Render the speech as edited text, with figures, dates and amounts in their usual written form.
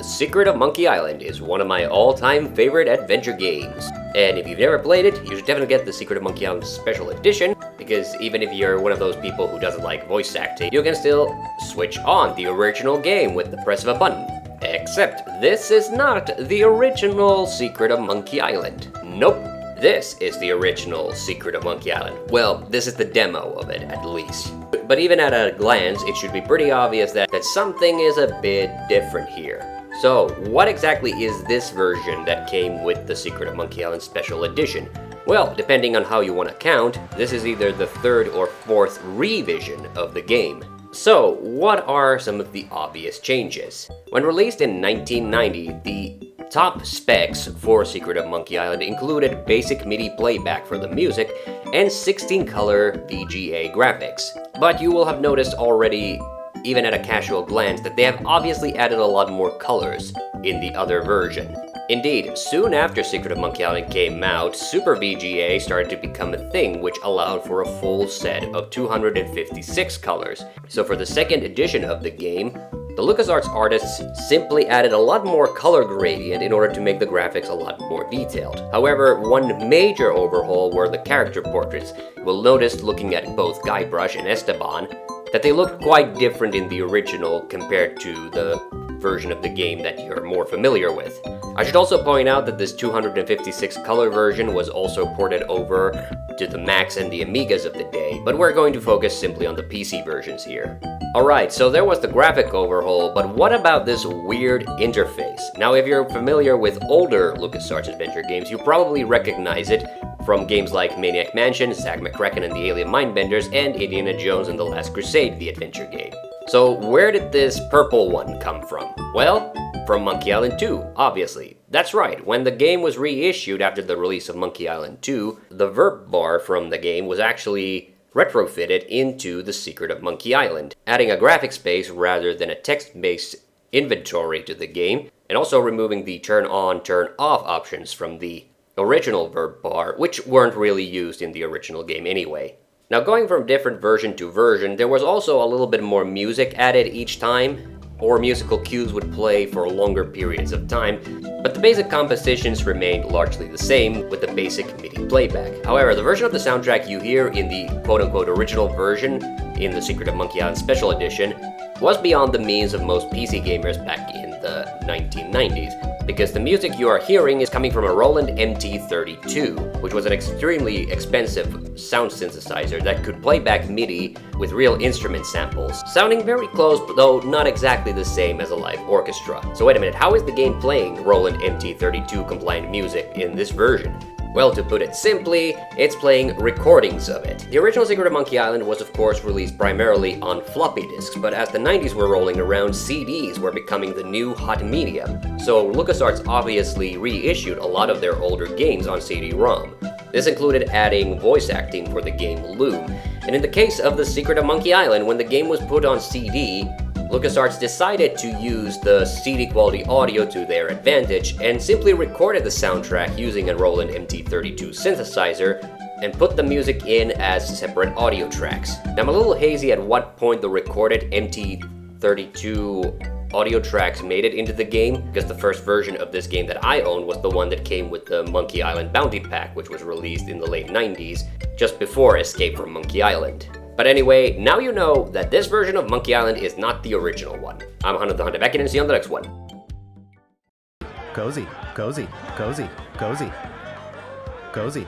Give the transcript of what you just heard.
Secret of Monkey Island is one of my all-time favorite adventure games. And if you've never played it, you should definitely get the Secret of Monkey Island Special Edition, because even if you're one of those people who doesn't like voice acting, you can still switch on the original game with the press of a button. Except this is not the original Secret of Monkey Island. Nope. This is the original Secret of Monkey Island. Well, this is the demo of it, at least. But even at a glance, it should be pretty obvious that something is a bit different here. So, what exactly is this version that came with the Secret of Monkey Island Special Edition? Well, depending on how you want to count, this is either the third or fourth revision of the game. So, what are some of the obvious changes? When released in 1990, the top specs for Secret of Monkey Island included basic MIDI playback for the music and 16-color VGA graphics. But you will have noticed already, even at a casual glance, that they have obviously added a lot more colors in the other version. Indeed, soon after Secret of Monkey Island came out, Super VGA started to become a thing, which allowed for a full set of 256 colors. So for the second edition of the game, the LucasArts artists simply added a lot more color gradient in order to make the graphics a lot more detailed. However, one major overhaul were the character portraits. You will notice, looking at both Guybrush and Esteban, that they looked quite different in the original compared to the version of the game that you're more familiar with. I should also point out that this 256 color version was also ported over to the Macs and the Amigas of the day, but we're going to focus simply on the PC versions here. Alright, so there was the graphic overhaul, but what about this weird interface? Now, if you're familiar with older LucasArts adventure games, you probably recognize it from games like Maniac Mansion, Zack McCracken and the Alien Mindbenders, and Indiana Jones and the Last Crusade, the adventure game. So where did this purple one come from? Well, from Monkey Island 2, obviously. That's right, when the game was reissued after the release of Monkey Island 2, the verb bar from the game was actually retrofitted into the Secret of Monkey Island, adding a graphic space rather than a text-based inventory to the game, and also removing the turn-on, turn-off options from the original verb bar, which weren't really used in the original game anyway. Now, going from different version to version, there was also a little bit more music added each time, or musical cues would play for longer periods of time, but the basic compositions remained largely the same with the basic MIDI playback. However, the version of the soundtrack you hear in the quote-unquote original version in the Secret of Monkey Island Special Edition was beyond the means of most PC gamers back in the 1990s, because the music you are hearing is coming from a Roland MT32, which was an extremely expensive sound synthesizer that could play back MIDI with real instrument samples, sounding very close, though not exactly the same as a live orchestra. So wait a minute, how is the game playing Roland MT32 compliant music in this version? Well, to put it simply, it's playing recordings of it. The original Secret of Monkey Island was of course released primarily on floppy disks, but as the 90s were rolling around, CDs were becoming the new hot medium. So LucasArts obviously reissued a lot of their older games on CD-ROM. This included adding voice acting for the game Loom. And in the case of the Secret of Monkey Island, when the game was put on CD, LucasArts decided to use the CD quality audio to their advantage and simply recorded the soundtrack using a Roland MT32 synthesizer and put the music in as separate audio tracks. Now, I'm a little hazy at what point the recorded MT32 audio tracks made it into the game, because the first version of this game that I owned was the one that came with the Monkey Island Bounty Pack, which was released in the late 90s, just before Escape from Monkey Island. But anyway, now you know that this version of Monkey Island is not the original one. I'm TheHande back in and see you on the next one. Cozy, cozy, cozy, cozy, cozy.